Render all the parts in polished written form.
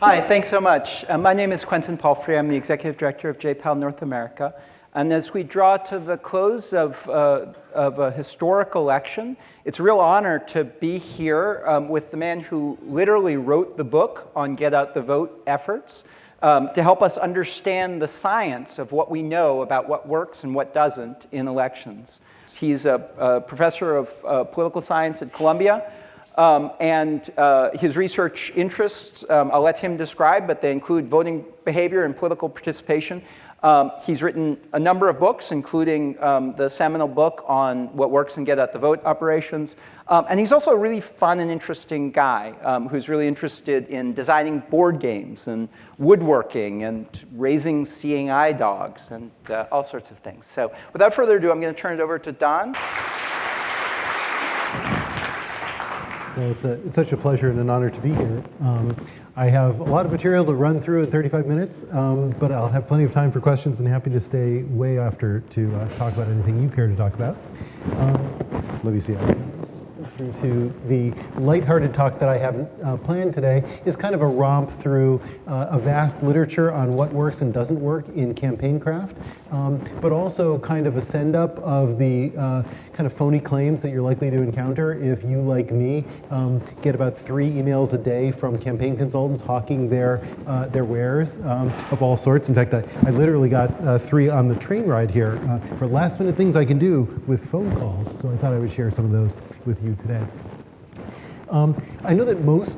Hi, thanks so much. My name is Quentin Palfrey. I'm the Executive Director of JPAL North America. And as we draw to the close of a historic election, it's a real honor to be here with the man who literally wrote the book on Getoutthevote efforts to help us understand the science of what we know about what works and what doesn't in elections. He's a professor of political science at Columbia. And his research interests, I'll let him describe, but they include voting behavior and political participation. He's written a number of books, including the seminal book on what works in Getoutthevote operations. And he's also a really fun and interesting guy who's really interested in designing board games and woodworking and raising seeing eye dogs and all sorts of things. So without further ado, I'm going to turn it over to Don. Well, it's such a pleasure and an honor to be here. I have a lot of material to run through in 35 minutes, but I'll have plenty of time for questions and happy to stay way after to talk about anything you care to talk about. Let me see. To the lighthearted talk that I have planned today is kind of a romp through a vast literature on what works and doesn't work in campaign craft, but also kind of a send-up of the kind of phony claims that you're likely to encounter if you, like me, get about 3 emails a day from campaign consultants hawking their wares of all sorts. In fact, I literally got 3 on the train ride here for last-minute things I can do with phone calls, so I thought I would share some of those with you today. I know that most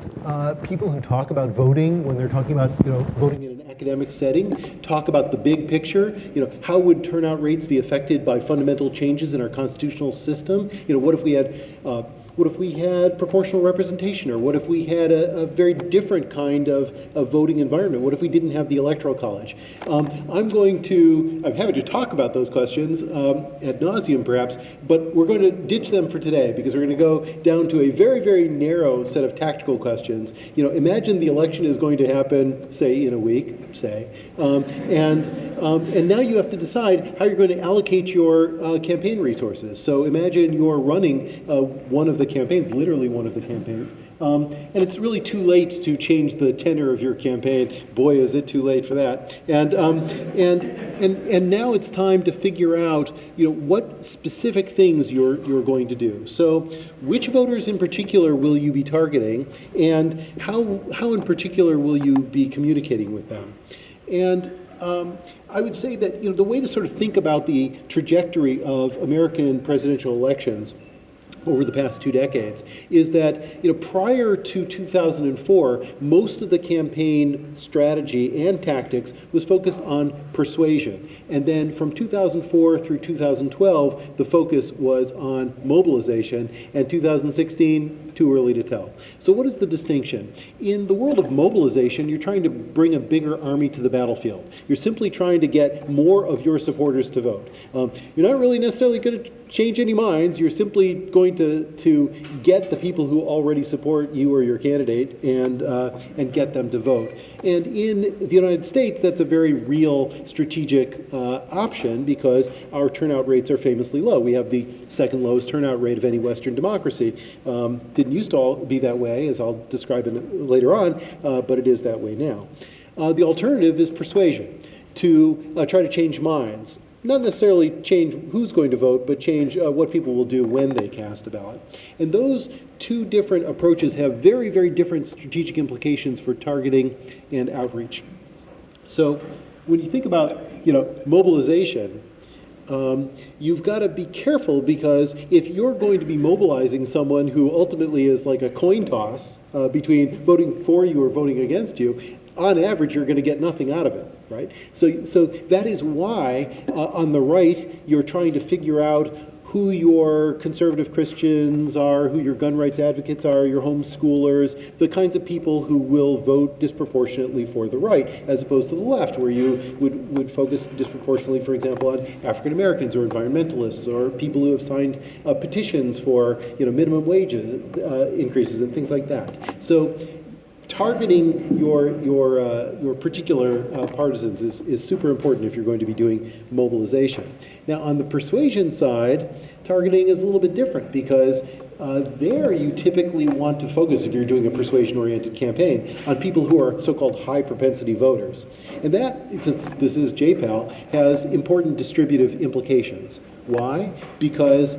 people who talk about voting, when they're talking about voting in an academic setting, talk about the big picture. How would turnout rates be affected by fundamental changes in our constitutional system? What if we had proportional representation, or what if we had a very different kind of voting environment? What if we didn't have the Electoral College? I'm happy to talk about those questions ad nauseum perhaps, but we're going to ditch them for today because we're going to go down to a very, very narrow set of tactical questions. Imagine the election is going to happen, say, in a week, and now you have to decide how you're going to allocate your campaign resources. So imagine you're running one of the campaigns, literally one of the campaigns, and it's really too late to change the tenor of your campaign. Boy, is it too late for that. And now it's time to figure out, what specific things you're going to do. So, which voters in particular will you be targeting, and how in particular will you be communicating with them? And I would say that the way to sort of think about the trajectory of American presidential elections over the past 2 decades is that prior to 2004, most of the campaign strategy and tactics was focused on persuasion. And then from 2004 through 2012, the focus was on mobilization, and 2016, too early to tell. So what is the distinction? In the world of mobilization, you're trying to bring a bigger army to the battlefield. You're simply trying to get more of your supporters to vote. You're not really necessarily going to change any minds. You're simply going to get the people who already support you or your candidate and get them to vote. And in the United States, that's a very real strategic option because our turnout rates are famously low. We have the second lowest turnout rate of any Western democracy. Didn't used to all be that way, as I'll describe later on, but it is that way now. The alternative is persuasion, to try to change minds. Not necessarily change who's going to vote, but change what people will do when they cast a ballot. And those 2 different approaches have very, very different strategic implications for targeting and outreach. So when you think about, mobilization, you've got to be careful, because if you're going to be mobilizing someone who ultimately is like a coin toss between voting for you or voting against you, on average, you're going to get nothing out of it, right? So that is why on the right, you're trying to figure out who your conservative Christians are, who your gun rights advocates are, your homeschoolers, the kinds of people who will vote disproportionately for the right, as opposed to the left, where you would focus disproportionately, for example, on African Americans or environmentalists or people who have signed petitions for minimum wage increases and things like that. So targeting your particular partisans is super important if you're going to be doing mobilization. Now, on the persuasion side, targeting is a little bit different because there you typically want to focus, if you're doing a persuasion-oriented campaign, on people who are so-called high-propensity voters. And that, since this is JPAL, has important distributive implications. Why? Because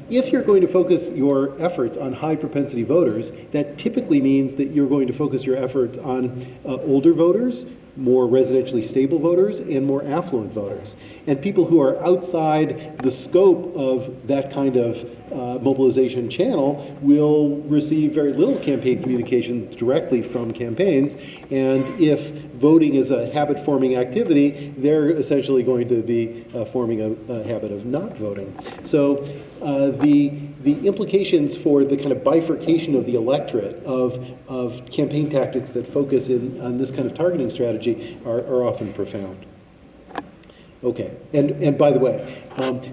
if you're going to focus your efforts on high-propensity voters, that typically means that you're going to focus your efforts on older voters, more residentially stable voters, and more affluent voters. And people who are outside the scope of that kind of mobilization channel will receive very little campaign communication directly from campaigns. And if voting is a habit-forming activity, they're essentially going to be forming a habit of not voting. So the implications for the kind of bifurcation of the electorate of campaign tactics that focus on this kind of targeting strategy are often profound. Okay, and by the way,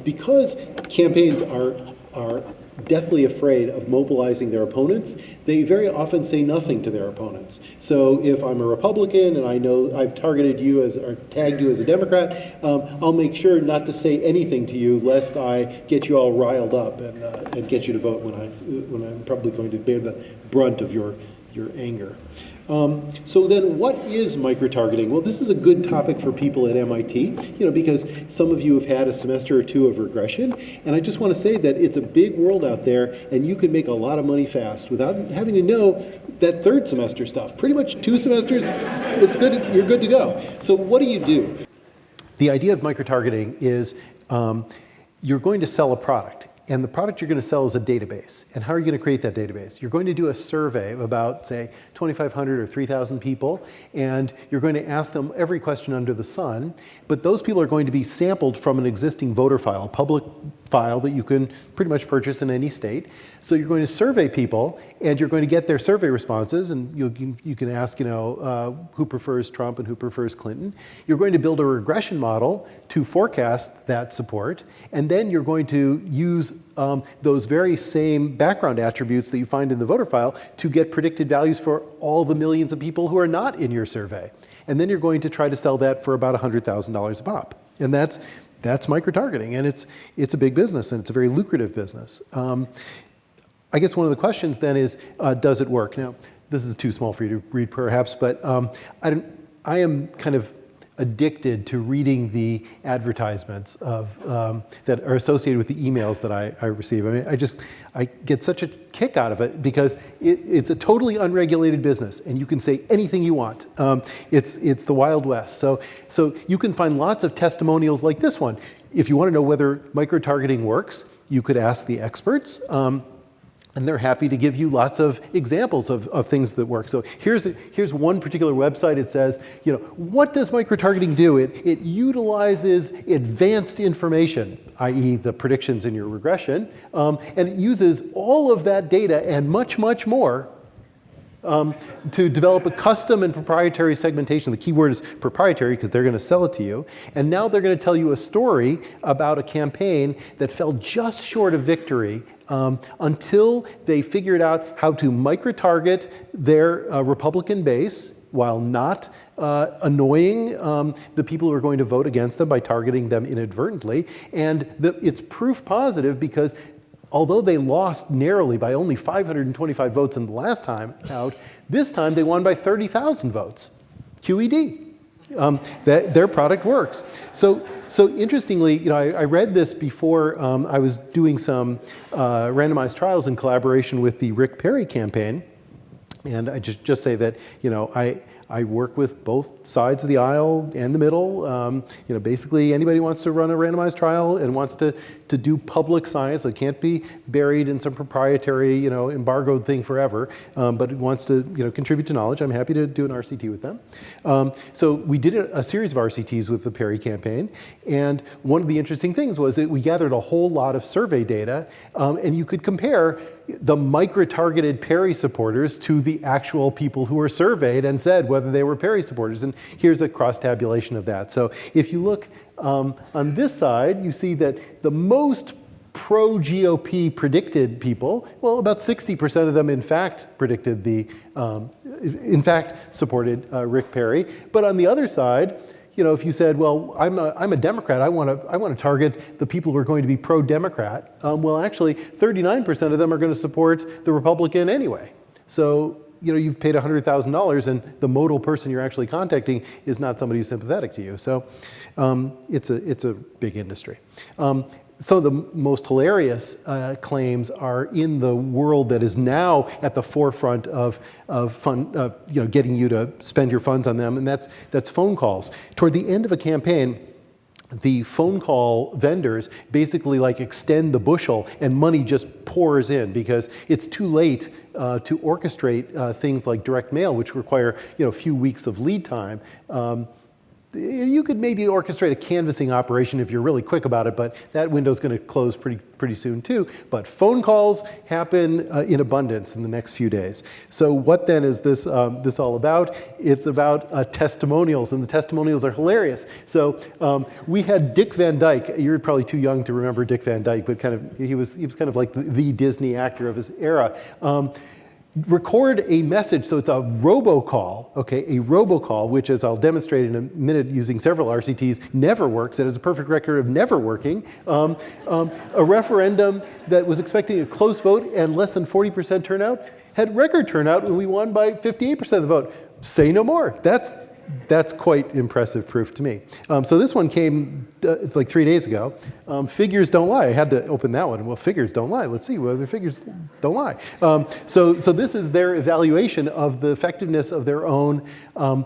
because campaigns are deathly afraid of mobilizing their opponents, they very often say nothing to their opponents. So if I'm a Republican and I know I've targeted you or tagged you as a Democrat, I'll make sure not to say anything to you lest I get you all riled up and get you to vote when I'm probably going to bear the brunt of your anger. So then what is microtargeting? Well, this is a good topic for people at MIT, because some of you have had a semester or two of regression, and I just want to say that it's a big world out there, and you can make a lot of money fast without having to know that third semester stuff. Pretty much 2 semesters, it's good, you're good to go. So what do you do? The idea of microtargeting is you're going to sell a product. And the product you're going to sell is a database. And how are you going to create that database? You're going to do a survey of about, say, 2,500 or 3,000 people, and you're going to ask them every question under the sun. But those people are going to be sampled from an existing voter file, a public file that you can pretty much purchase in any state. So you're going to survey people, and you're going to get their survey responses, and you can ask, who prefers Trump and who prefers Clinton. You're going to build a regression model to forecast that support, and then you're going to use those very same background attributes that you find in the voter file to get predicted values for all the millions of people who are not in your survey. And then you're going to try to sell that for about $100,000 a pop. And that's microtargeting, and it's a big business, and it's a very lucrative business. I guess one of the questions then is, does it work? Now, this is too small for you to read perhaps, but I am kind of addicted to reading the advertisements that are associated with the emails that I receive. I mean, I get such a kick out of it because it's a totally unregulated business, and you can say anything you want. It's the Wild West. So you can find lots of testimonials like this one. If you want to know whether microtargeting works, you could ask the experts. And they're happy to give you lots of examples of things that work. So here's one particular website. It says, what does microtargeting do? It utilizes advanced information, i.e. the predictions in your regression, and it uses all of that data and much, much more to develop a custom and proprietary segmentation. The key word is proprietary because they're going to sell it to you. And now they're going to tell you a story about a campaign that fell just short of victory until they figured out how to micro-target their Republican base while not annoying the people who are going to vote against them by targeting them inadvertently. And it's proof positive because although they lost narrowly by only 525 votes in the last time out, this time they won by 30,000 votes. QED. Their product works. So interestingly, I read this before I was doing some randomized trials in collaboration with the Rick Perry campaign, and I just say that I work with both sides of the aisle and the middle. Basically anybody who wants to run a randomized trial and wants to do public science, it can't be buried in some proprietary, embargoed thing forever, but it wants to, contribute to knowledge. I'm happy to do an RCT with them. So we did a series of RCTs with the Perry campaign, and one of the interesting things was that we gathered a whole lot of survey data, and you could compare the micro-targeted Perry supporters to the actual people who were surveyed and said whether they were Perry supporters. And here's a cross-tabulation of that. So if you look on this side, you see that the most pro-GOP predicted people, well, about 60% of them in fact predicted supported Rick Perry. But on the other side, you know, if you said, well, I'm a Democrat, I want to target the people who are going to be pro-Democrat, well, actually, 39% of them are going to support the Republican anyway. So, you know, you've paid $100,000 and the modal person you're actually contacting is not somebody who's sympathetic to you. So it's a big industry. Some of the most hilarious claims are in the world that is now at the forefront of you know, getting you to spend your funds on them, and that's phone calls. Toward the end of a campaign, the phone call vendors basically like extend the bushel and money just pours in because it's too late to orchestrate things like direct mail, which require, you know, a few weeks of lead time. You could maybe orchestrate a canvassing operation if you're really quick about it, but that window's going to close pretty soon too. But phone calls happen in abundance in the next few days. So what then is this all about? It's about testimonials, and the testimonials are hilarious. So we had Dick Van Dyke. You're probably too young to remember Dick Van Dyke, but he was kind of like the Disney actor of his era. Record a message, so it's a robocall, okay, a robocall, which, as I'll demonstrate in a minute using several RCTs, never works. It has a perfect record of never working. A referendum that was expecting a close vote and less than 40% turnout had record turnout, and we won by 58% of the vote. Say no more. That's quite impressive proof to me. So this one came it's like 3 days ago. Figures don't lie. I had to open that one. Well, figures don't lie. Let's see whether figures don't lie. So this is their evaluation of the effectiveness of their own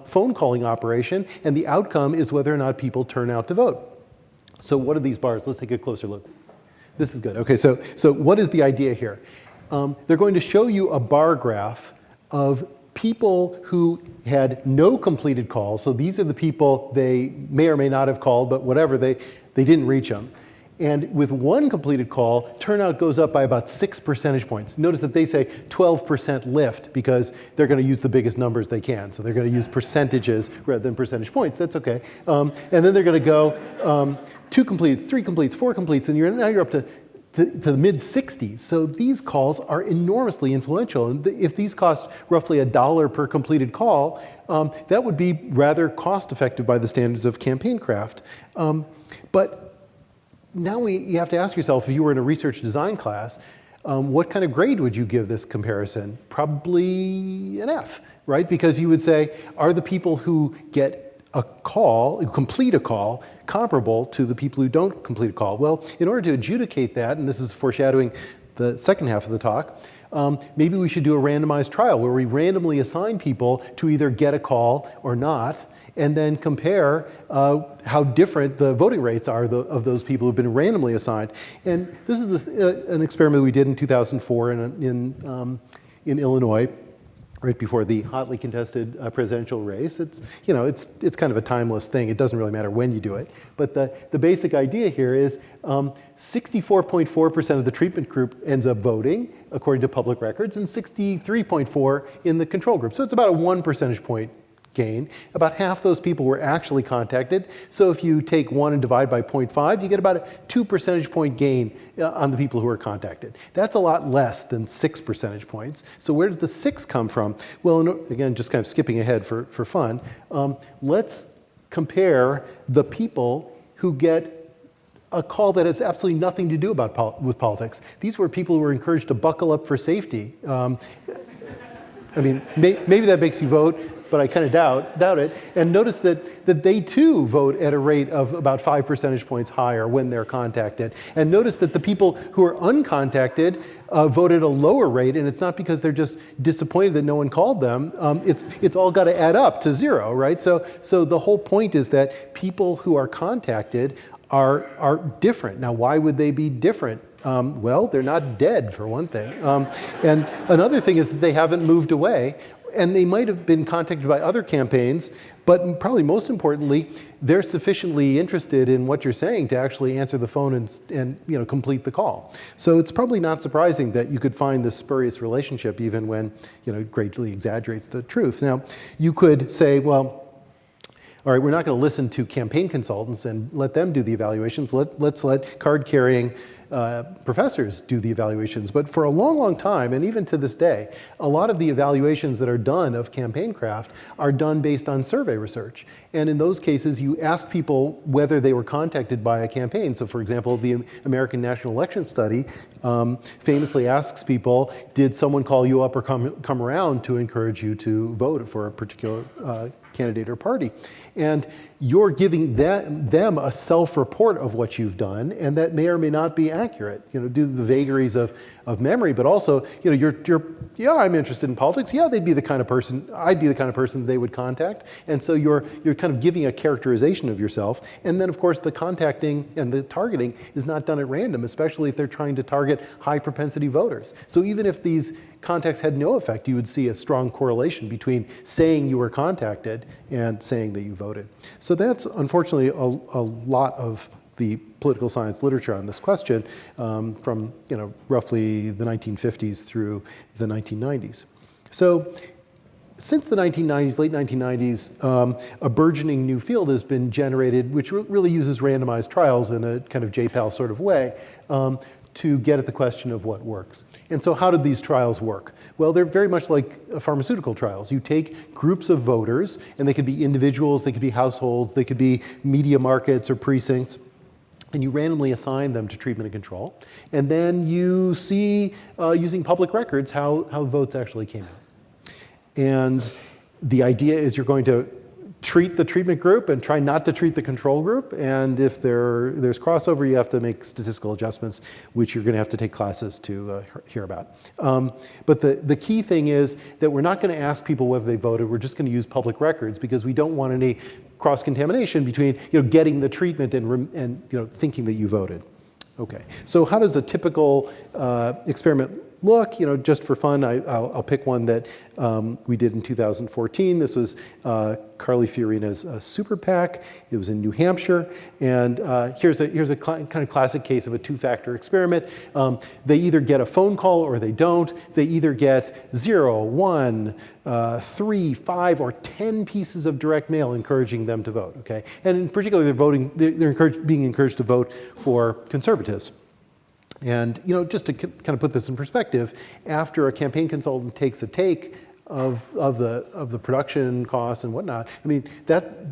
phone calling operation, and the outcome is whether or not people turn out to vote. So what are these bars? Let's take a closer look. This is good. Okay, so what is the idea here? They're going to show you a bar graph of people who had no completed calls. So these are the people they may or may not have called, but whatever, they didn't reach them. And with one completed call, turnout goes up by about 6 percentage points. Notice that they say 12% lift because they're going to use the biggest numbers they can. So they're going to use percentages rather than percentage points. That's okay. And then they're going to go 2 completes, 3 completes, 4 completes, and now you're up to the mid-60s. So these calls are enormously influential. And if these cost roughly $1 per completed call, that would be rather cost-effective by the standards of campaign craft. But now you have to ask yourself, if you were in a research design class, what kind of grade would you give this comparison? Probably an F, right? Because you would say, are the people who get a call, who complete a call, comparable to the people who don't complete a call? Well, in order to adjudicate that, and this is foreshadowing the second half of the talk, maybe we should do a randomized trial where we randomly assign people to either get a call or not, and then compare how different the voting rates are of those people who've been randomly assigned. And this is an experiment we did in 2004 in Illinois, right before the hotly contested presidential race. It's kind of a timeless thing. It doesn't really matter when you do it. But the basic idea here is 64.4% of the treatment group ends up voting, according to public records, and 63.4% in the control group. So it's about a 1 percentage point gain. About half those people were actually contacted. So if you take 1 and divide by 0.5, you get about a 2 percentage point gain on the people who are contacted. That's a lot less than 6 percentage points. So where does the 6 come from? Well, again, just kind of skipping ahead for fun, let's compare the people who get a call that has absolutely nothing to do with politics. These were people who were encouraged to buckle up for safety. I mean, maybe that makes you vote, but I kind of doubt it. And notice that they too vote at a rate of about 5 percentage points higher when they're contacted. And notice that the people who are uncontacted vote at a lower rate, and it's not because they're just disappointed that no one called them. It's all got to add up to 0, right? So the whole point is that people who are contacted are different. Now, why would they be different? Well, they're not dead, for one thing. And another thing is that they haven't moved away. And they might have been contacted by other campaigns, but probably most importantly, they're sufficiently interested in what you're saying to actually answer the phone and complete the call. So it's probably not surprising that you could find this spurious relationship even when it greatly exaggerates the truth. Now, you could say, well, all right, we're not going to listen to campaign consultants and let them do the evaluations. Let's let card-carrying professors do the evaluations. But for a long, long time, and even to this day, a lot of the evaluations that are done of campaign craft are done based on survey research. And in those cases, you ask people whether they were contacted by a campaign. So for example, the American National Election Study famously asks people, did someone call you up or come around to encourage you to vote for a particular candidate or party? And you're giving them a self-report of what you've done, and that may or may not be accurate, due to the vagaries of memory, but also, yeah, I'm interested in politics. Yeah, I'd be the kind of person they would contact. And so you're kind of giving a characterization of yourself. And then, of course, the contacting and the targeting is not done at random, especially if they're trying to target high propensity voters. So even if these contacts had no effect, you would see a strong correlation between saying you were contacted and saying that you voted. So that's unfortunately a lot of the political science literature on this question from roughly the 1950s through the 1990s. So since the 1990s, late 1990s, a burgeoning new field has been generated, which really uses randomized trials in a kind of JPAL sort of way to get at the question of what works. And so how did these trials work? Well, they're very much like pharmaceutical trials. You take groups of voters, and they could be individuals, they could be households, they could be media markets or precincts, and you randomly assign them to treatment and control. And then you see, using public records, how votes actually came out. And the idea is you're going to treat the treatment group and try not to treat the control group. And if there's crossover, you have to make statistical adjustments, which you're going to have to take classes to hear about. But the key thing is that we're not going to ask people whether they voted. We're just going to use public records because we don't want any cross-contamination between getting the treatment and thinking that you voted. Okay, so how does a typical experiment look? Just for fun, I'll pick one that we did in 2014. This was Carly Fiorina's Super PAC. It was in New Hampshire. And here's a kind of classic case of a two-factor experiment. They either get a phone call or they don't. They either get 0, 1, 3, 5, or 10 pieces of direct mail encouraging them to vote. Okay, and in particular, they're being encouraged to vote for conservatives. And just to kind of put this in perspective, after a campaign consultant takes a take of the production costs and whatnot, I mean, that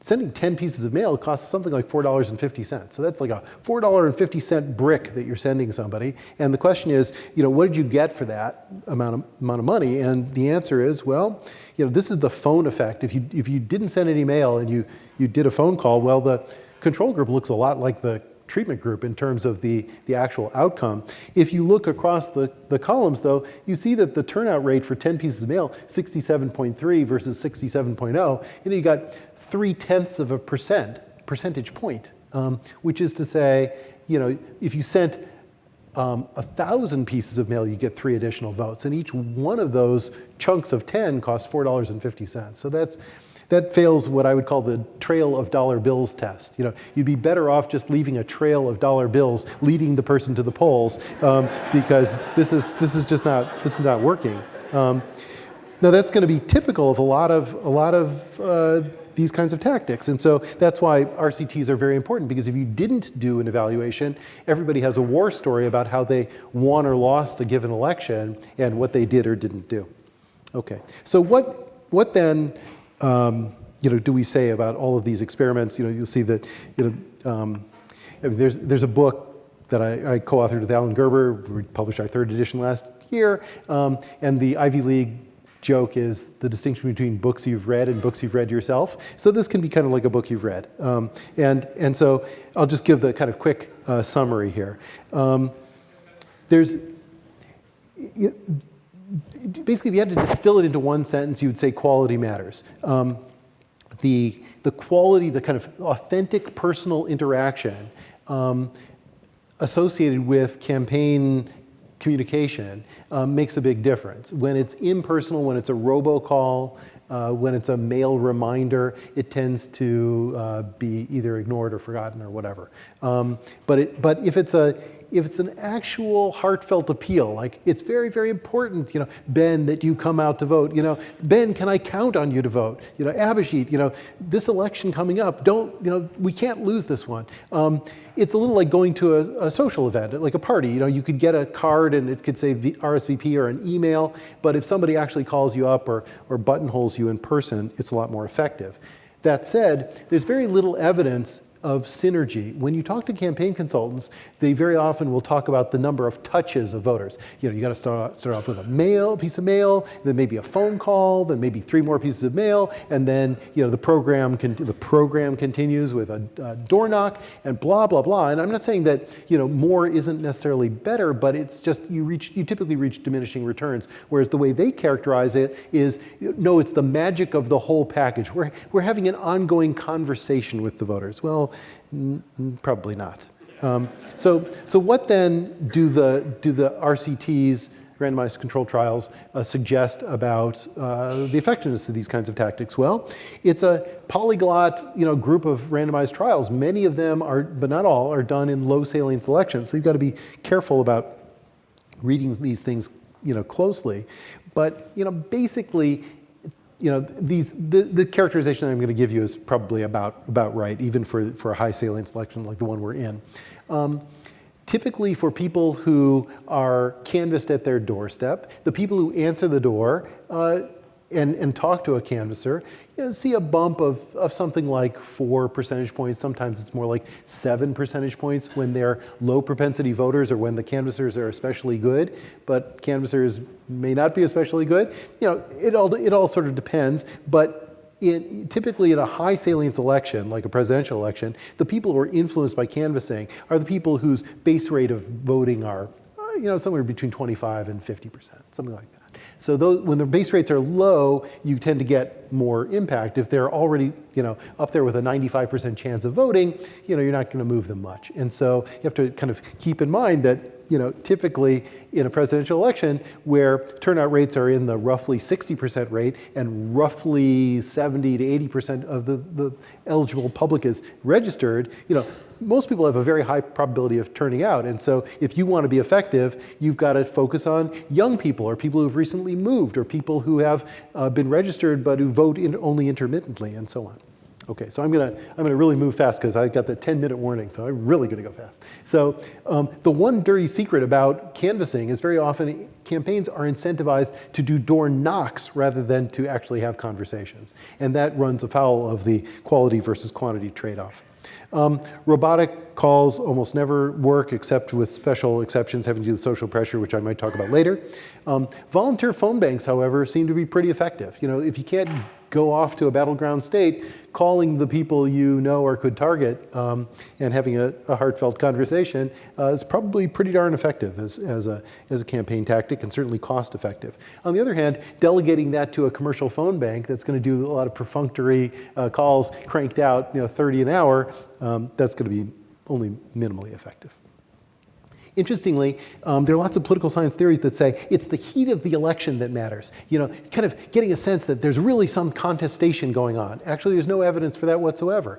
sending 10 pieces of mail costs something like $4.50. So that's like a $4.50 brick that you're sending somebody. And the question is, what did you get for that amount of money? And the answer is, well, this is the phone effect. If you didn't send any mail and you did a phone call, well, the control group looks a lot like the treatment group in terms of the actual outcome. If you look across the columns, though, you see that the turnout rate for 10 pieces of mail, 67.3 versus 67.0, and you got 0.3 of a percentage point, which is to say, if you sent 1,000 pieces of mail, you get 3 additional votes, and each one of those chunks of 10 costs $4.50. So that fails what I would call the trail of dollar bills test. You'd be better off just leaving a trail of dollar bills leading the person to the polls because this is just not working. Now that's going to be typical of a lot of these kinds of tactics, and so that's why RCTs are very important, because if you didn't do an evaluation, everybody has a war story about how they won or lost a given election and what they did or didn't do. Okay, so what then? Do we say about all of these experiments? You'll see that there's a book that I co-authored with Alan Gerber. We published our 3rd edition last year, and the Ivy League joke is the distinction between books you've read and books you've read yourself. So this can be kind of like a book you've read, and so I'll just give the kind of quick summary here. Basically, if you had to distill it into one sentence, you would say quality matters. The quality, the kind of authentic personal interaction associated with campaign communication makes a big difference. When it's impersonal, when it's a robocall, when it's a mail reminder, it tends to be either ignored or forgotten or whatever. But if it's if it's an actual heartfelt appeal, like it's very, very important, Ben, that you come out to vote, Ben, can I count on you to vote? Abhijit, this election coming up, we can't lose this one. It's a little like going to a social event, like a party. You could get a card and it could say RSVP or an email, but if somebody actually calls you up or buttonholes you in person, it's a lot more effective. That said, there's very little evidence of synergy. When you talk to campaign consultants, they very often will talk about the number of touches of voters. You got to start off with a piece of mail, then maybe a phone call, then maybe 3 more pieces of mail, and then the program continues with a door knock and blah blah blah. And I'm not saying that more isn't necessarily better, but it's just you typically reach diminishing returns. Whereas the way they characterize it is, no, it's the magic of the whole package. We're having an ongoing conversation with the voters. Well, probably not. So what then do the RCTs, randomized controlled trials, suggest about the effectiveness of these kinds of tactics? Well, it's a polyglot group of randomized trials. Many of them are, but not all, are done in low salience elections. So you've got to be careful about reading these things closely. But basically, the characterization that I'm going to give you is probably about right, even for a high salience election like the one we're in. Typically for people who are canvassed at their doorstep, the people who answer the door and talk to a canvasser, see a bump of something like 4 percentage points. Sometimes it's more like 7 percentage points when they're low propensity voters or when the canvassers are especially good, but canvassers may not be especially good. It all sort of depends, but typically in a high salience election, like a presidential election, the people who are influenced by canvassing are the people whose base rate of voting are somewhere between 25 and 50%, something like that. So when the base rates are low, you tend to get more impact. If they're already up there with a 95% chance of voting, you're not going to move them much. And so you have to kind of keep in mind that typically in a presidential election where turnout rates are in the roughly 60% rate and roughly 70 to 80% of the eligible public is registered, most people have a very high probability of turning out. And so if you want to be effective, you've got to focus on young people or people who've recently moved or people who have been registered but who vote only intermittently and so on. Okay, so I'm gonna really move fast because I got the 10-minute warning, so I'm really gonna go fast. So the one dirty secret about canvassing is very often campaigns are incentivized to do door knocks rather than to actually have conversations. And that runs afoul of the quality versus quantity trade-off. Robotic calls almost never work except with special exceptions having to do with social pressure, which I might talk about later. Volunteer phone banks, however, seem to be pretty effective. If you can't go off to a battleground state, calling the people you know or could target and having a heartfelt conversation is probably pretty darn effective as a campaign tactic and certainly cost effective. On the other hand, delegating that to a commercial phone bank that's going to do a lot of perfunctory calls cranked out 30 an hour, that's going to be only minimally effective. Interestingly, there are lots of political science theories that say it's the heat of the election that matters. Kind of getting a sense that there's really some contestation going on. Actually, there's no evidence for that whatsoever.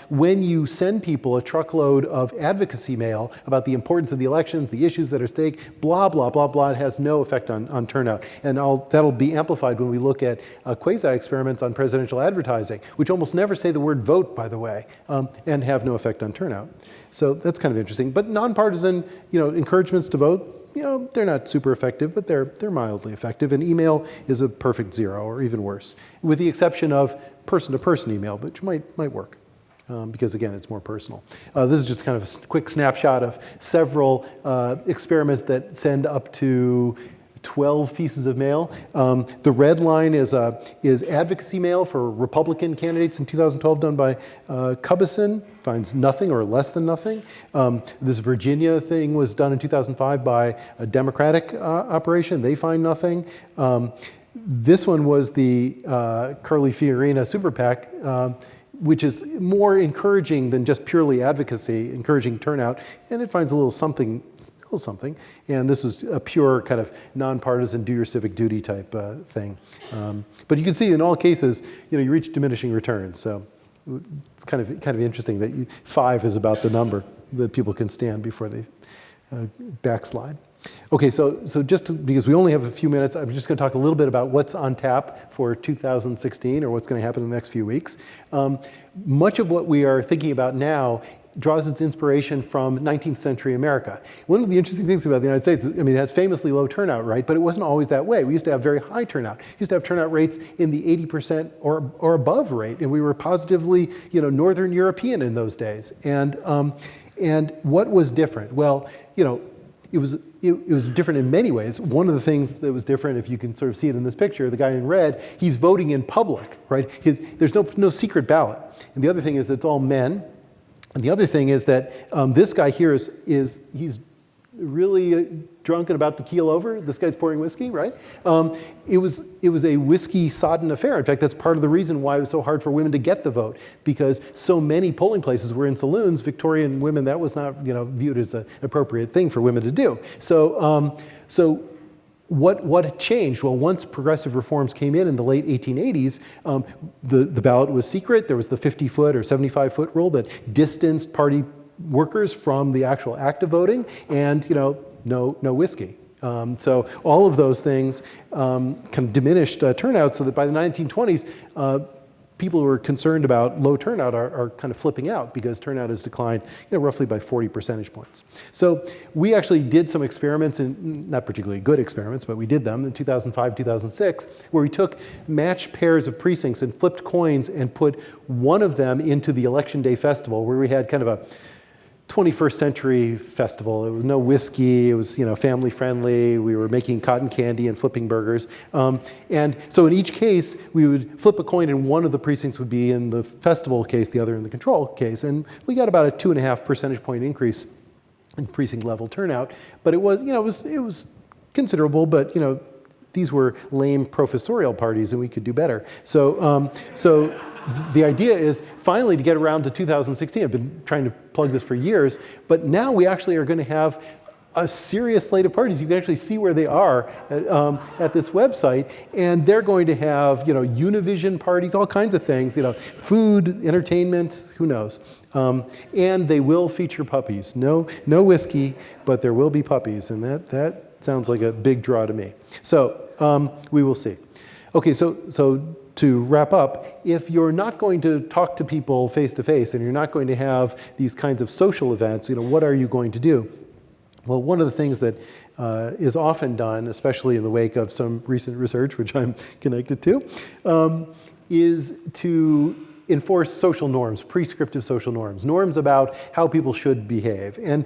When you send people a truckload of advocacy mail about the importance of the elections, the issues that are at stake, blah, blah, blah, blah, it has no effect on turnout. And that'll be amplified when we look at quasi-experiments on presidential advertising, which almost never say the word vote, by the way, and have no effect on turnout. So that's kind of interesting. But nonpartisan, encouragements to vote, they're not super effective, but they're mildly effective. And email is a perfect 0 or even worse, with the exception of person-to-person email, which might work. Because again, it's more personal. This is just kind of a quick snapshot of several experiments that send up to 12 pieces of mail. The red line is advocacy mail for Republican candidates in 2012 done by Cubison, finds nothing or less than nothing. This Virginia thing was done in 2005 by a Democratic operation. They find nothing. This one was the Carly Fiorina Super PAC, which is more encouraging than just purely advocacy, encouraging turnout, and it finds a little something. And this is a pure kind of nonpartisan do your civic duty type thing. But you can see in all cases, you reach diminishing returns. So it's kind of interesting that 5 is about the number that people can stand before they backslide. Okay, so because we only have a few minutes, I'm just going to talk a little bit about what's on tap for 2016 or what's going to happen in the next few weeks. Much of what we are thinking about now draws its inspiration from 19th century America. One of the interesting things about the United States is, I mean, it has famously low turnout, right? But it wasn't always that way. We used to have very high turnout. We used to have turnout rates in the 80% or above rate, and we were positively, Northern European in those days. And what was different? Well, it was different in many ways. One of the things that was different, if you can sort of see it in this picture, the guy in red, he's voting in public, right? There's no secret ballot. And the other thing is it's all men. And the other thing is that this guy here he's really drunk and about to keel over. This guy's pouring whiskey, right? It was a whiskey-sodden affair. In fact, that's part of the reason why it was so hard for women to get the vote, because so many polling places were in saloons. Victorian women, that was not viewed as an appropriate thing for women to do. So what changed? Well, once progressive reforms came in the late 1880s, the ballot was secret. There was the 50-foot or 75-foot rule that distanced party workers from the actual act of voting, and no whiskey. So all of those things kind of diminished turnout, so that by the 1920s, people who are concerned about low turnout are kind of flipping out, because turnout has declined roughly by 40 percentage points. So we actually did some experiments, not particularly good experiments, but we did them in 2005, 2006, where we took matched pairs of precincts and flipped coins and put one of them into the Election Day Festival, where we had kind of a 21st century festival. It was no whiskey. It was family friendly. We were making cotton candy and flipping burgers. And so in each case, we would flip a coin, and one of the precincts would be in the festival case, the other in the control case. And we got about a 2.5 percentage point increase in precinct level turnout. But it was it was considerable. But these were lame professorial parties, and we could do better. So the idea is finally to get around to 2016. I've been trying to plug this for years, but now we actually are going to have a serious slate of parties. You can actually see where they are at this website, and they're going to have Univision parties, all kinds of things, food, entertainment, who knows. And they will feature puppies. No whiskey, but there will be puppies, and that sounds like a big draw to me. So we will see. Okay, so to wrap up, if you're not going to talk to people face to face, and you're not going to have these kinds of social events, what are you going to do? Well, one of the things that is often done, especially in the wake of some recent research, which I'm connected to, is to enforce social norms, prescriptive social norms, norms about how people should behave. And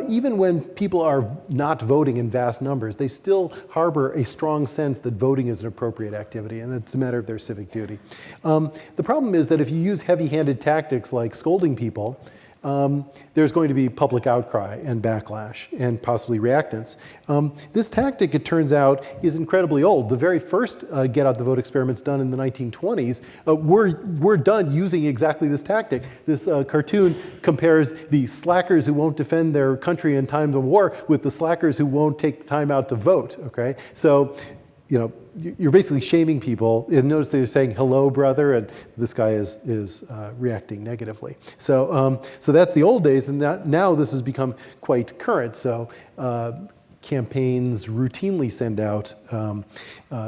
even when people are not voting in vast numbers, they still harbor a strong sense that voting is an appropriate activity, and it's a matter of their civic duty. The problem is that if you use heavy-handed tactics like scolding people, there's going to be public outcry and backlash and possibly reactance. This tactic, it turns out, is incredibly old. The very first get out the vote experiments done in the 1920s were done using exactly this tactic. This cartoon compares the slackers who won't defend their country in times of war with the slackers who won't take the time out to vote. Okay, so you're basically shaming people. And notice they're saying "hello, brother," and this guy is reacting negatively. So that's the old days, and now this has become quite current. So campaigns routinely send out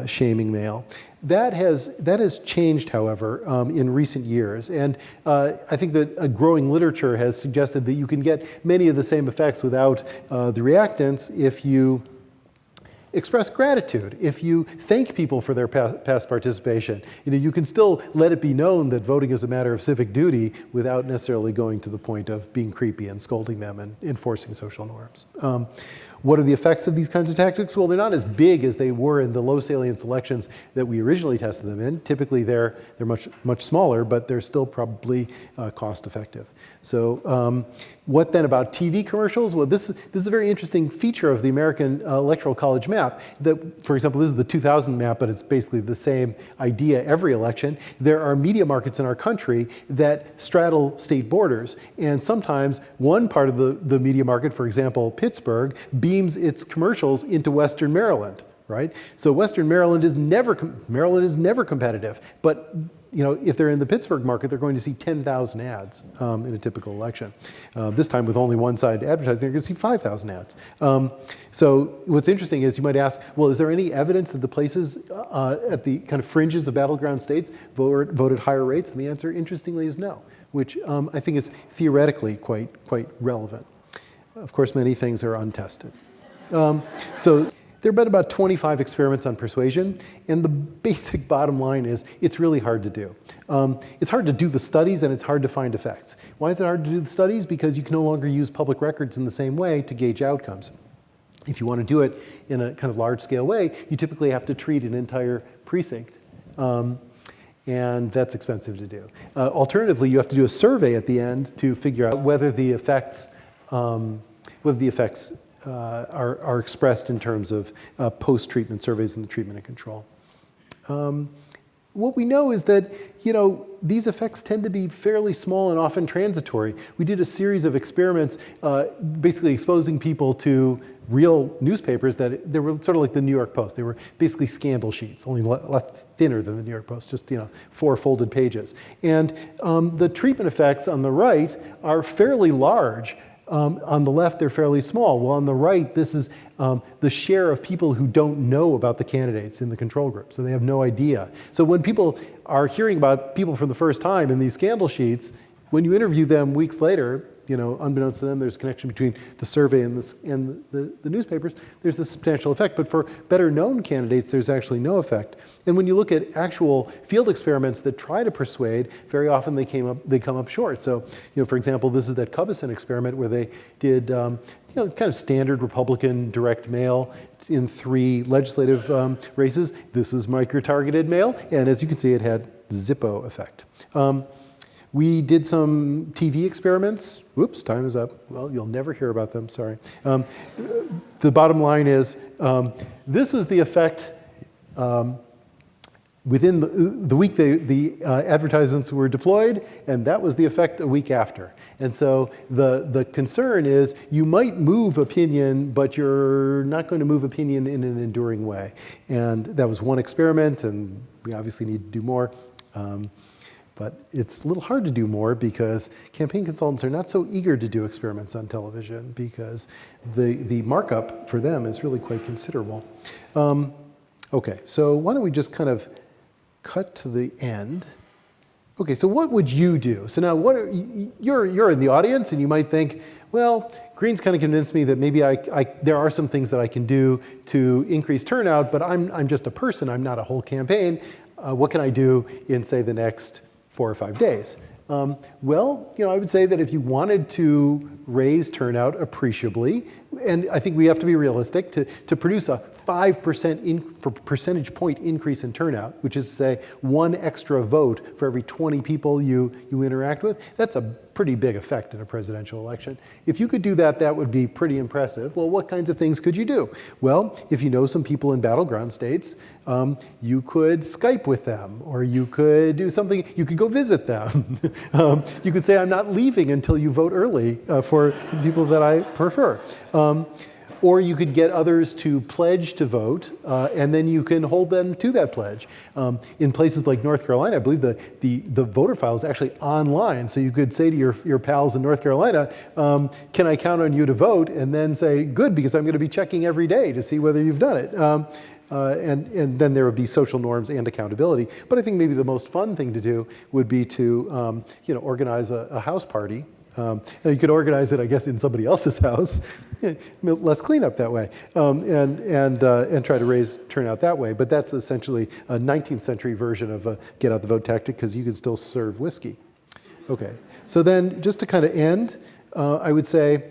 shaming mail. That has changed, however, in recent years, and I think that a growing literature has suggested that you can get many of the same effects without the reactance if you express gratitude, if you thank people for their past participation. You can still let it be known that voting is a matter of civic duty without necessarily going to the point of being creepy and scolding them and enforcing social norms. What are the effects of these kinds of tactics? Well, they're not as big as they were in the low salience elections that we originally tested them in. Typically, they're much smaller, but they're still probably cost effective. So what then about TV commercials? Well, this is a very interesting feature of the American Electoral College map. That, for example, this is the 2000 map, but it's basically the same idea every election. There are media markets in our country that straddle state borders. And sometimes one part of the media market, for example, Pittsburgh, beams its commercials into Western Maryland. right? So Western Maryland is never competitive, but if they're in the Pittsburgh market, they're going to see 10,000 ads in a typical election. This time, with only one side advertising, they're going to see 5,000 ads. So what's interesting is you might ask, well, is there any evidence that the places at the kind of fringes of battleground states voted higher rates? And the answer, interestingly, is no, which I think is theoretically quite relevant. Of course, many things are untested. So there have been about 25 experiments on persuasion, and the basic bottom line is it's really hard to do. It's hard to do the studies, and it's hard to find effects. Why is it hard to do the studies? Because you can no longer use public records in the same way to gauge outcomes. If you want to do it in a kind of large-scale way, you typically have to treat an entire precinct, and that's expensive to do. Alternatively, you have to do a survey at the end to figure out whether the effects are expressed in terms of post-treatment surveys in the treatment and control. What we know is that these effects tend to be fairly small and often transitory. We did a series of experiments basically exposing people to real newspapers that they were sort of like the New York Post. They were basically scandal sheets, only less thinner than the New York Post, just 4 folded pages. And the treatment effects on the right are fairly large. On the left, they're fairly small. Well, on the right, this is the share of people who don't know about the candidates in the control group. So they have no idea. So when people are hearing about people for the first time in these scandal sheets, when you interview them weeks later, unbeknownst to them, there's a connection between the survey and the newspapers. There's a substantial effect. But for better known candidates, there's actually no effect. And when you look at actual field experiments that try to persuade, very often they come up short. So, for example, this is that Cubison experiment where they did kind of standard Republican direct mail in 3 legislative races. This was micro-targeted mail. And as you can see, it had Zippo Effect. We did some TV experiments. Whoops, time is up. Well, you'll never hear about them, sorry. The bottom line is, this was the effect within the week the advertisements were deployed, and that was the effect a week after. And so the concern is you might move opinion, but you're not going to move opinion in an enduring way. And that was one experiment, and we obviously need to do more. But it's a little hard to do more because campaign consultants are not so eager to do experiments on television because the markup for them is really quite considerable. Okay, so why don't we just kind of cut to the end. Okay, so what would you do? So now you're in the audience and you might think, well, Green's kind of convinced me that maybe there are some things that I can do to increase turnout, but I'm just a person, I'm not a whole campaign. What can I do in, say, the next 4 or 5 days? Well, I would say that if you wanted to raise turnout appreciably, and I think we have to be realistic, to produce a 5% percentage point increase in turnout, which is to say 1 extra vote for every 20 people you interact with, that's a pretty big effect in a presidential election. If you could do that, that would be pretty impressive. Well, what kinds of things could you do? Well, if you know some people in battleground states, you could Skype with them, or you could do something, you could go visit them. You could say, I'm not leaving until you vote early for people that I prefer. Or you could get others to pledge to vote, and then you can hold them to that pledge. In places like North Carolina, I believe the voter file is actually online, so you could say to your pals in North Carolina, can I count on you to vote? And then say, good, because I'm going to be checking every day to see whether you've done it. And then there would be social norms and accountability. But I think maybe the most fun thing to do would be to organize a house party. And you could organize it, I guess, in somebody else's house, less cleanup that way, and try to raise turnout that way. But that's essentially a 19th century version of a get out the vote tactic because you can still serve whiskey. Okay, so then just to kind of end, I would say,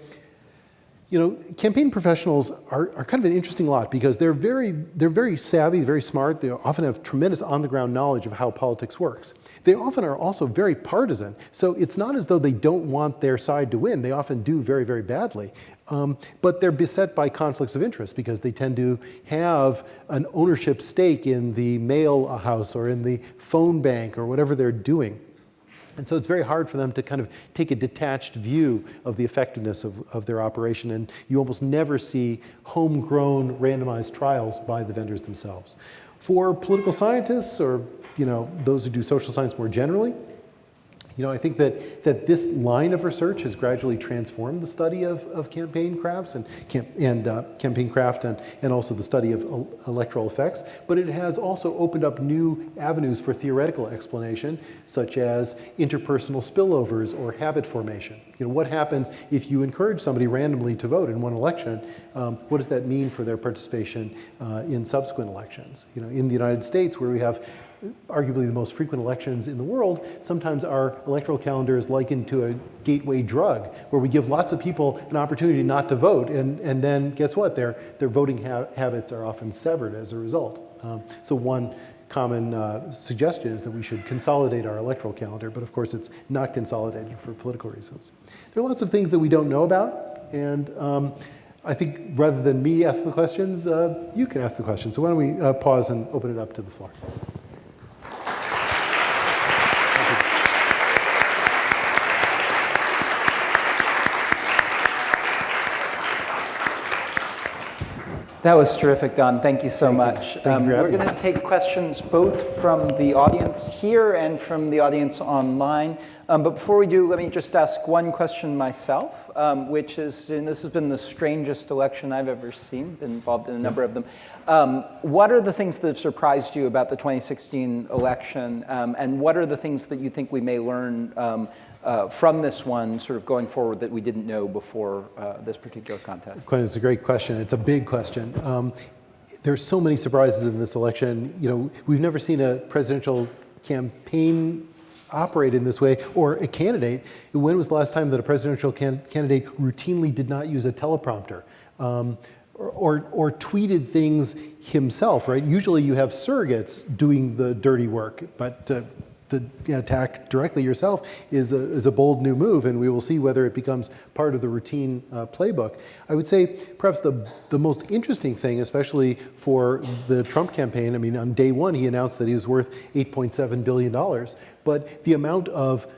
campaign professionals are kind of an interesting lot because they're very savvy, very smart. They often have tremendous on-the-ground knowledge of how politics works. They often are also very partisan. So it's not as though they don't want their side to win. They often do very, very badly. But they're beset by conflicts of interest because they tend to have an ownership stake in the mail house or in the phone bank or whatever they're doing. And so it's very hard for them to kind of take a detached view of the effectiveness of their operation, and you almost never see homegrown randomized trials by the vendors themselves. For political scientists or those who do social science more generally, I think that this line of research has gradually transformed the study of campaign crafts and campaign craft and also the study of electoral effects. But it has also opened up new avenues for theoretical explanation, such as interpersonal spillovers or habit formation. What happens if you encourage somebody randomly to vote in one election? What does that mean for their participation in subsequent elections? In the United States, where we have arguably the most frequent elections in the world, sometimes our electoral calendar is likened to a gateway drug, where we give lots of people an opportunity not to vote, and then guess what? Their voting habits are often severed as a result. So one common suggestion is that we should consolidate our electoral calendar, but of course it's not consolidated for political reasons. There are lots of things that we don't know about, and I think rather than me ask the questions, you can ask the questions. So why don't we pause and open it up to the floor. That was terrific, Don. Thank you so much. Thank you for we're having going to take questions both from the audience here and from the audience online. But before we do, let me just ask one question myself, which is, and this has been the strangest election I've ever seen, been involved in a number of them. What are the things that have surprised you about the 2016 election, and what are the things that you think we may learn from this one, sort of going forward, that we didn't know before this particular contest? Quentin, it's a great question. It's a big question. There's so many surprises in this election. We've never seen a presidential campaign operate in this way, or a candidate. When was the last time that a presidential candidate routinely did not use a teleprompter? Or tweeted things himself, right? Usually you have surrogates doing the dirty work, but to attack directly yourself is a bold new move, and we will see whether it becomes part of the routine playbook. I would say perhaps the most interesting thing, especially for the Trump campaign, I mean, on day one he announced that he was worth $8.7 billion, but the amount of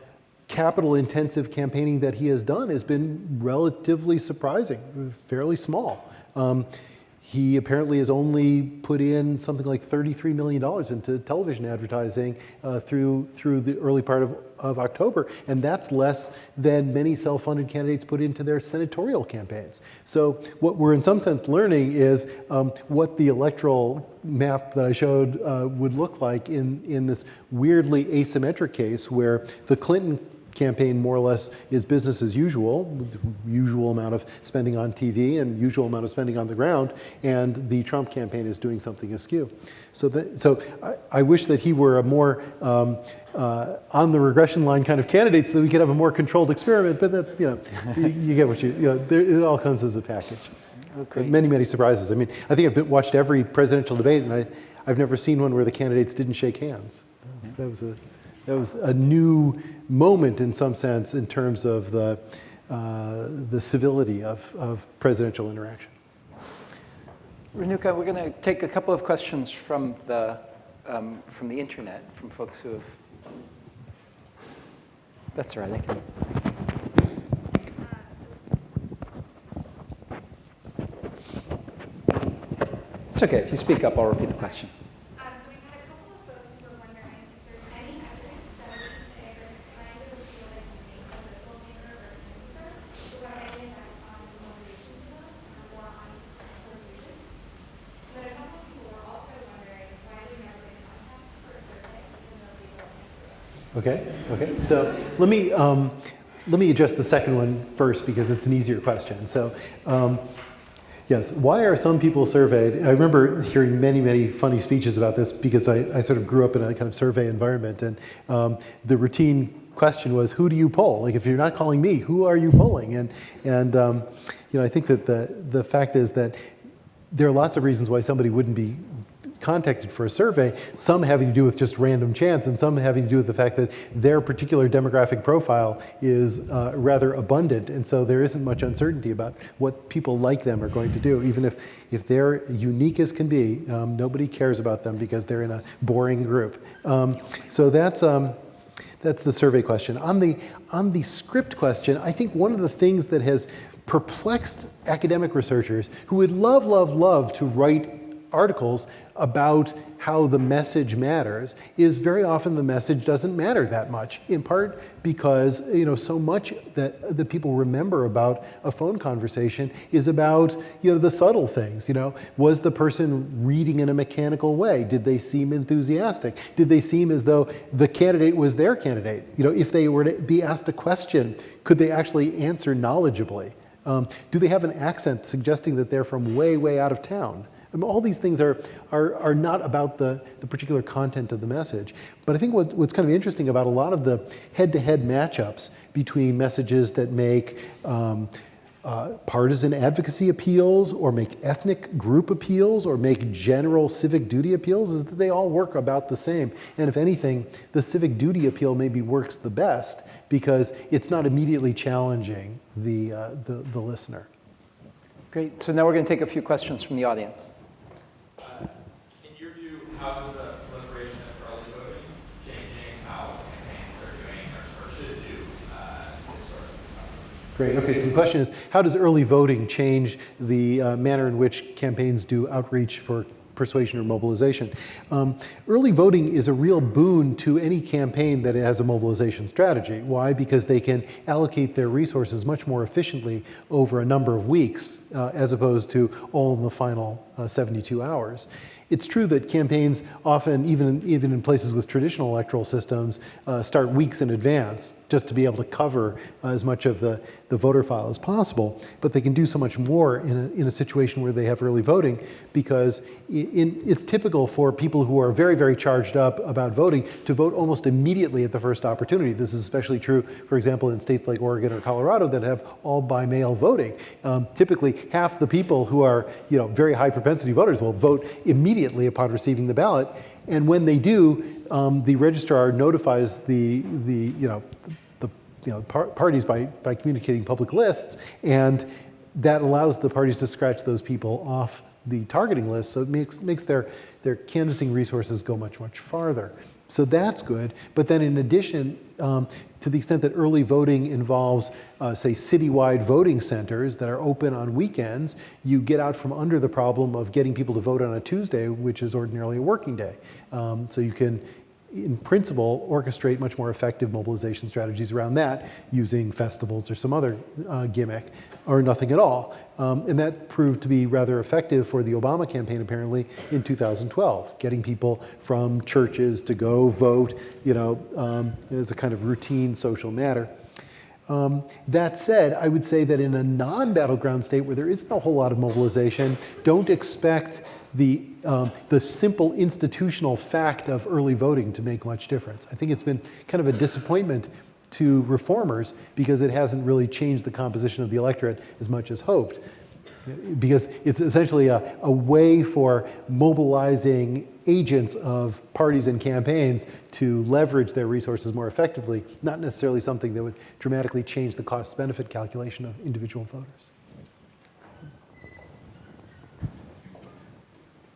capital-intensive campaigning that he has done has been relatively surprising, fairly small. He apparently has only put in something like $33 million into television advertising through the early part of October, and that's less than many self-funded candidates put into their senatorial campaigns. So what we're in some sense learning is what the electoral map that I showed would look like in this weirdly asymmetric case where the Clinton campaign more or less is business as usual, with the usual amount of spending on TV and usual amount of spending on the ground, and the Trump campaign is doing something askew. So I wish that he were a more on the regression line kind of candidate so that we could have a more controlled experiment, but that's, you get what it all comes as a package. Okay. Many, many surprises. I mean, I think I've watched every presidential debate, and I've never seen one where the candidates didn't shake hands. So that was a new moment in some sense in terms of the civility of presidential interaction. Renuka, we're going to take a couple of questions from the internet, from folks who have. That's all right. I can. It's okay. If you speak up, I'll repeat the question. Okay. So let me address the second one first because it's an easier question. So yes, why are some people surveyed? I remember hearing many, many funny speeches about this because I sort of grew up in a kind of survey environment, and the routine question was, who do you poll? Like, if you're not calling me, who are you polling? And I think that the fact is that there are lots of reasons why somebody wouldn't be contacted for a survey, some having to do with just random chance, and some having to do with the fact that their particular demographic profile is rather abundant, and so there isn't much uncertainty about what people like them are going to do. Even if they're unique as can be, nobody cares about them because they're in a boring group. So That's the survey question. On the script question, I think one of the things that has perplexed academic researchers who would love to write articles about how the message matters is very often the message doesn't matter that much, in part because so much that the people remember about a phone conversation is about the subtle things. Was the person reading in a mechanical way? Did they seem enthusiastic? Did they seem as though the candidate was their candidate? If they were to be asked a question, could they actually answer knowledgeably? Do they have an accent suggesting that they're from way out of town? All these things are not about the particular content of the message. But I think what's kind of interesting about a lot of the head-to-head matchups between messages that make partisan advocacy appeals or make ethnic group appeals or make general civic duty appeals is that they all work about the same. And if anything, the civic duty appeal maybe works the best because it's not immediately challenging the listener. Great. So now we're going to take a few questions from the audience. How is the proliferation of early voting changing how campaigns are doing or should do this sort of? Great. Okay, so the question is, how does early voting change the manner in which campaigns do outreach for persuasion or mobilization? Early voting is a real boon to any campaign that has a mobilization strategy. Why? Because they can allocate their resources much more efficiently over a number of weeks as opposed to all in the final 72 hours. It's true that campaigns often, even in places with traditional electoral systems, start weeks in advance just to be able to cover as much of the voter file as possible. But they can do so much more in a situation where they have early voting because it's typical for people who are very charged up about voting to vote almost immediately at the first opportunity. This is especially true, for example, in states like Oregon or Colorado that have all by mail voting. Typically, half the people who are very high propensity voters will vote immediately upon receiving the ballot, and when they do, the registrar notifies the parties by communicating public lists, and that allows the parties to scratch those people off the targeting list. So it makes their canvassing resources go much farther. So that's good. But then in addition, to the extent that early voting involves, say, citywide voting centers that are open on weekends, you get out from under the problem of getting people to vote on a Tuesday, which is ordinarily a working day. So you can, in principle, orchestrate much more effective mobilization strategies around that using festivals or some other gimmick, or nothing at all. And that proved to be rather effective for the Obama campaign, apparently, in 2012, getting people from churches to go vote, as a kind of routine social matter. That said, I would say that in a non-battleground state where there isn't a whole lot of mobilization, don't expect the simple institutional fact of early voting to make much difference. I think it's been kind of a disappointment to reformers because it hasn't really changed the composition of the electorate as much as hoped. Because it's essentially a way for mobilizing agents of parties and campaigns to leverage their resources more effectively, not necessarily something that would dramatically change the cost-benefit calculation of individual voters.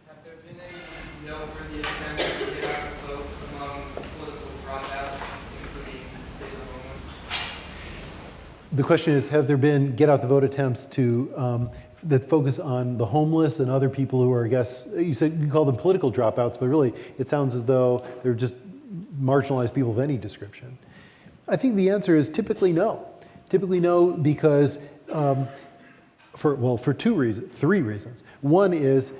Have there been any noteworthy attempts to get out the vote among political dropouts, including state homeless? The question is, have there been get-out-the-vote attempts to that focus on the homeless and other people who are, I guess, you said you call them political dropouts, but really it sounds as though they're just marginalized people of any description. I think the answer is typically no. Typically no because for three reasons. One is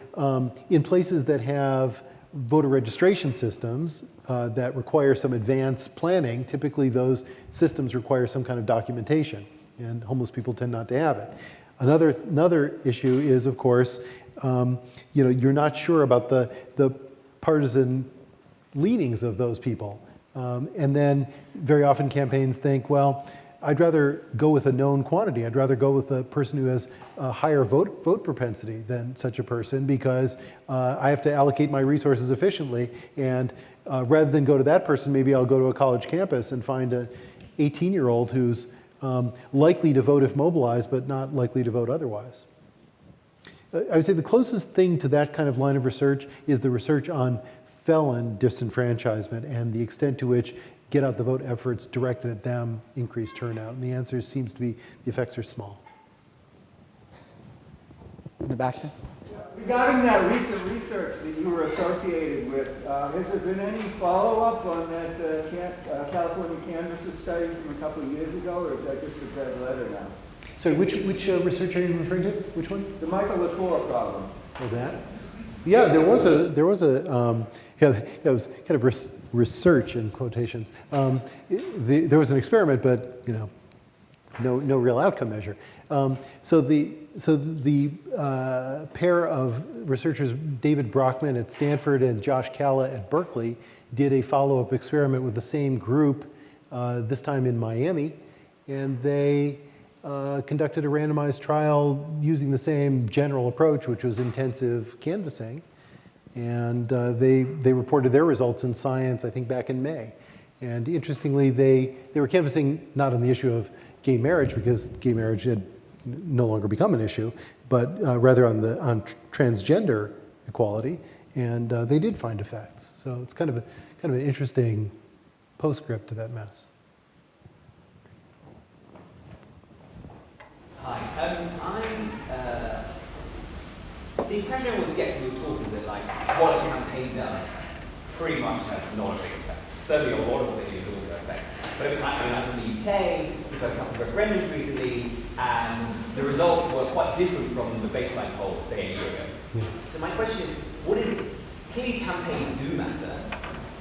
in places that have voter registration systems that require some advanced planning, typically those systems require some kind of documentation, and homeless people tend not to have it. Another issue is, of course, you're not sure about the partisan leanings of those people. And then very often campaigns think, well, I'd rather go with a known quantity. I'd rather go with a person who has a higher vote propensity than such a person because I have to allocate my resources efficiently. And rather than go to that person, maybe I'll go to a college campus and find an 18-year-old who's likely to vote if mobilized, but not likely to vote otherwise. I would say the closest thing to that kind of line of research is the research on felon disenfranchisement and the extent to which get out the vote efforts directed at them increase turnout? And the answer seems to be the effects are small. In the back there? Regarding that recent research that you were associated with, has there been any follow-up on that California canvasser study from a couple of years ago, or is that just a dead letter now? So which research are you referring to? Which one? The Michael LaTour problem. Oh, that? Yeah, there was a yeah, that was kind of research in quotations. There was an experiment, but no real outcome measure. So the pair of researchers, David Brockman at Stanford and Josh Calla at Berkeley, did a follow-up experiment with the same group, this time in Miami, and they conducted a randomized trial using the same general approach, which was intensive canvassing. And they reported their results in Science, I think, back in May. And interestingly, they were canvassing not on the issue of gay marriage, because gay marriage had no longer become an issue, but rather on transgender equality. And they did find effects. So it's kind of an interesting postscript to that mess. Hi. The impression I always get from your talk is that what a campaign does pretty much has not a big effect. Certainly a lot of what they do is all their effect. But in the UK, we've had a couple of referendums recently, and the results were quite different from the baseline polls, say, a year ago. Yes. So my question is, what is it? Clearly campaigns do matter,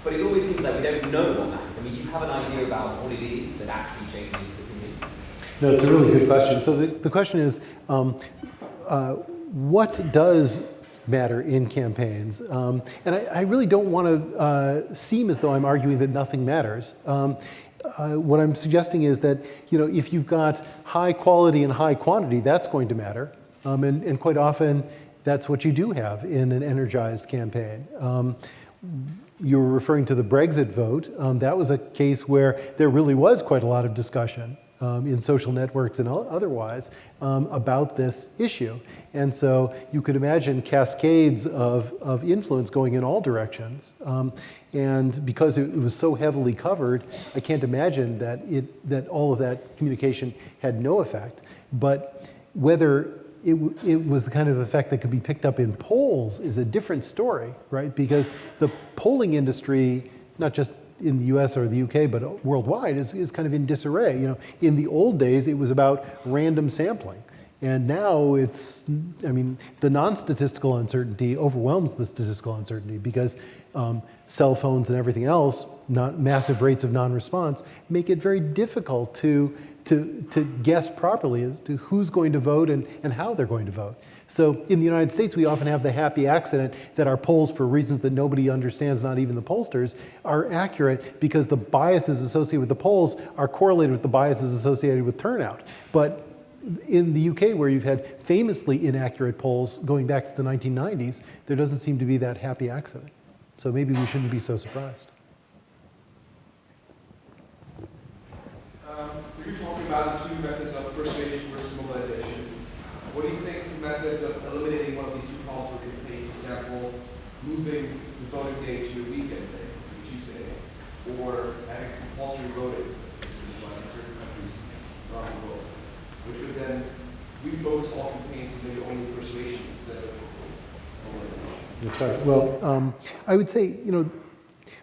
but it always seems like we don't know what matters. I mean, do you have an idea about what it is that actually changes opinions? No, it's a really good question. So the question is, what does matter in campaigns? And I really don't want to seem as though I'm arguing that nothing matters. What I'm suggesting is that if you've got high quality and high quantity, that's going to matter. And quite often, that's what you do have in an energized campaign. You were referring to the Brexit vote. That was a case where there really was quite a lot of discussion in social networks and otherwise about this issue. And so you could imagine cascades of influence going in all directions. And because it was so heavily covered, I can't imagine that all of that communication had no effect. But whether it was the kind of effect that could be picked up in polls is a different story, right? Because the polling industry, not just in the US or the UK, but worldwide, is kind of in disarray. In the old days, it was about random sampling. And now the non-statistical uncertainty overwhelms the statistical uncertainty because cell phones and everything else, massive rates of non-response, make it very difficult to guess properly as to who's going to vote and how they're going to vote. So in the United States, we often have the happy accident that our polls, for reasons that nobody understands, not even the pollsters, are accurate because the biases associated with the polls are correlated with the biases associated with turnout. But in the UK, where you've had famously inaccurate polls going back to the 1990s, there doesn't seem to be that happy accident. So maybe we shouldn't be so surprised. So you're talking about the two methods of persuasion versus mobilization. What do you think the methods of eliminating one of these two calls for campaign, for example, moving the voting day to a weekend day, to Tuesday, or having compulsory voting, like in certain countries around the world, which would then refocus all campaigns to maybe only persuasion instead of mobilization? That's right. Well, I would say,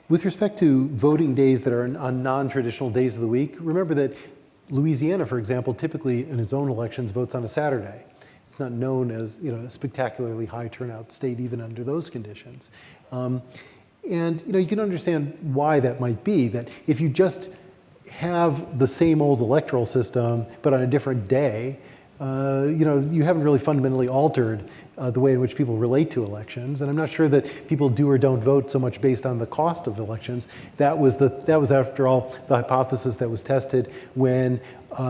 with respect to voting days that are on non-traditional days of the week, remember that Louisiana, for example, typically in its own elections votes on a Saturday. It's not known as a spectacularly high turnout state even under those conditions. And you can understand why that might be, that if you just have the same old electoral system but on a different day, you haven't really fundamentally altered the way in which people relate to elections. And I'm not sure that people do or don't vote so much based on the cost of elections. That was, after all, the hypothesis that was tested when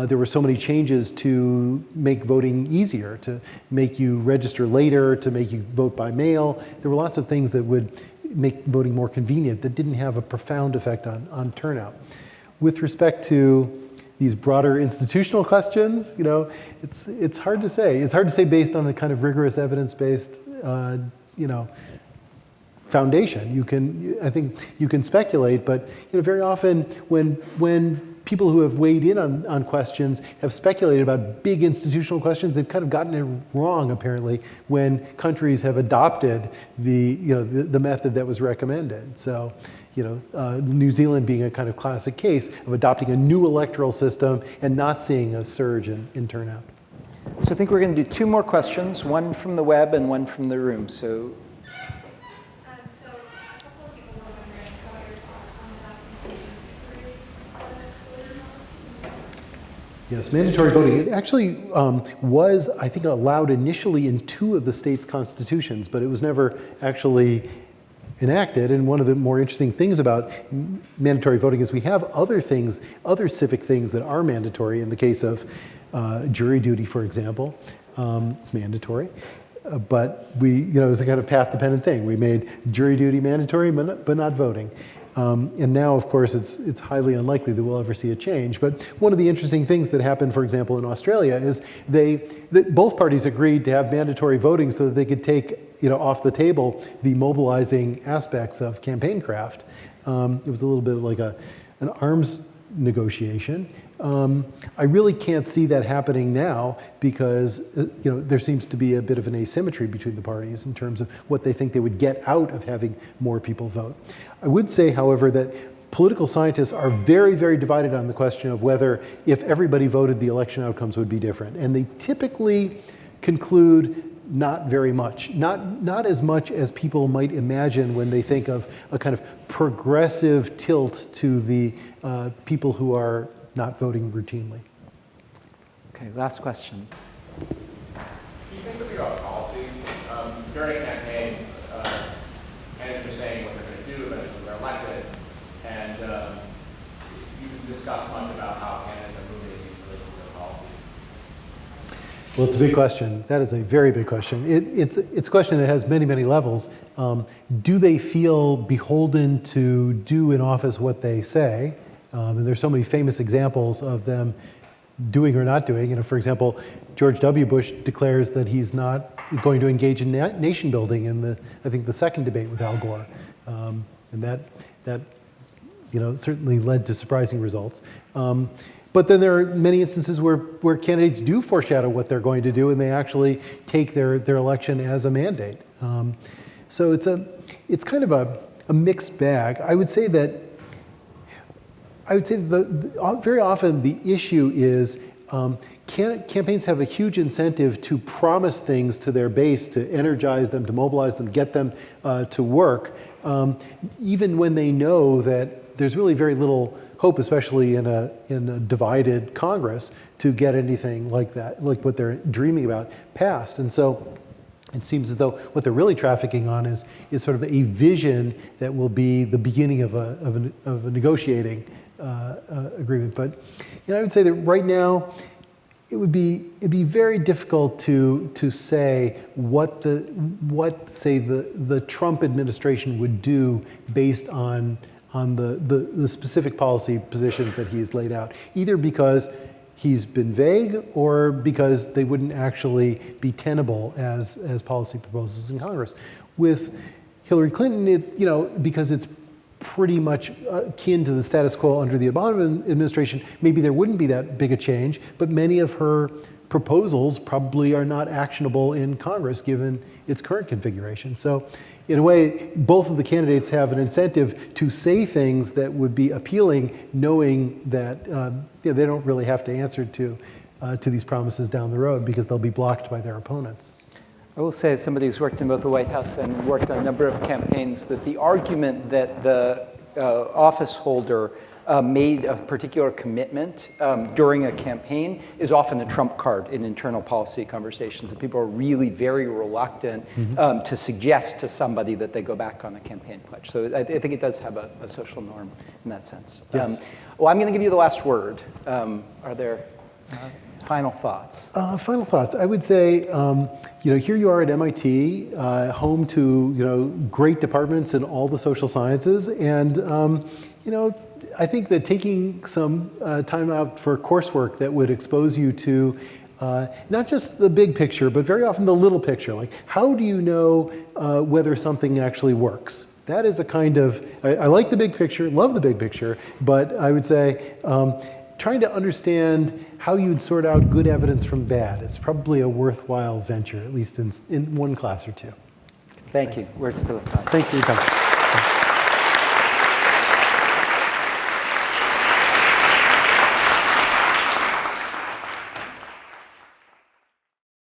there were so many changes to make voting easier, to make you register later, to make you vote by mail. There were lots of things that would make voting more convenient that didn't have a profound effect on turnout. With respect to these broader institutional questions, it's hard to say. It's hard to say based on a kind of rigorous evidence-based, foundation. I think you can speculate, but very often when people who have weighed in on questions have speculated about big institutional questions, they've kind of gotten it wrong, apparently, when countries have adopted the method that was recommended. So, New Zealand being a kind of classic case of adopting a new electoral system and not seeing a surge in turnout. So I think we're going to do 2 more questions, one from the web and one from the room. So. So a couple of people were wondering about your thoughts on that. Yes, mandatory voting. It actually was, I think, allowed initially in 2 of the states' constitutions, but it was never actually enacted. And one of the more interesting things about mandatory voting is we have other civic things that are mandatory. In the case of jury duty, for example, it's mandatory. But it was a kind of path-dependent thing. We made jury duty mandatory, but not voting. And now, of course, it's highly unlikely that we'll ever see a change. But one of the interesting things that happened, for example, in Australia is that both parties agreed to have mandatory voting so that they could take off the table the mobilizing aspects of campaign craft. It was a little bit like an arms negotiation. I really can't see that happening now because there seems to be a bit of an asymmetry between the parties in terms of what they think they would get out of having more people vote. I would say, however, that political scientists are very, very divided on the question of whether, if everybody voted, the election outcomes would be different. And they typically conclude not very much, not as much as people might imagine when they think of a kind of progressive tilt to the people who are not voting routinely. Okay, last question. Do you think something about policy? During a campaign, candidates are saying what they're going to do eventually they're elected, and you discuss much about how candidates are moving in political policy. Well, it's a big question. That is a very big question. It's a question that has many, many levels. Do they feel beholden to do in office what they say? And there's so many famous examples of them doing or not doing. For example, George W. Bush declares that he's not going to engage in nation building in I think the second debate with Al Gore, and that certainly led to surprising results. But then there are many instances where candidates do foreshadow what they're going to do, and they actually take their election as a mandate. So it's kind of a mixed bag. I would say that very often the issue is campaigns have a huge incentive to promise things to their base, to energize them, to mobilize them, get them to work, even when they know that there's really very little hope, especially in a divided Congress, to get anything like that, like what they're dreaming about, passed. And so it seems as though what they're really trafficking on is sort of a vision that will be the beginning of a negotiating agreement. But I would say that right now it'd be very difficult to say what the Trump administration would do based on the specific policy positions that he's laid out, either because he's been vague or because they wouldn't actually be tenable as policy proposals in Congress. With Hillary Clinton, because it's pretty much akin to the status quo under the Obama administration, maybe there wouldn't be that big a change, but many of her proposals probably are not actionable in Congress given its current configuration. So in a way, both of the candidates have an incentive to say things that would be appealing, knowing that they don't really have to answer to these promises down the road because they'll be blocked by their opponents. I will say, as somebody who's worked in both the White House and worked on a number of campaigns, that the argument that the office holder made a particular commitment during a campaign is often a trump card in internal policy conversations. And people are really very reluctant to suggest to somebody that they go back on a campaign pledge. So I think it does have a social norm in that sense. Yes. Well, I'm going to give you the last word. Are there final thoughts? Final thoughts. I would say, here you are at MIT, home to great departments in all the social sciences, and I think that taking some time out for coursework that would expose you to not just the big picture, but very often the little picture. Like, how do you know whether something actually works? That is a kind of, I like the big picture, love the big picture, but I would say trying to understand how you'd sort out good evidence from bad is probably a worthwhile venture, at least in one class or two. Thank you. We're still at time. Thank you for your time.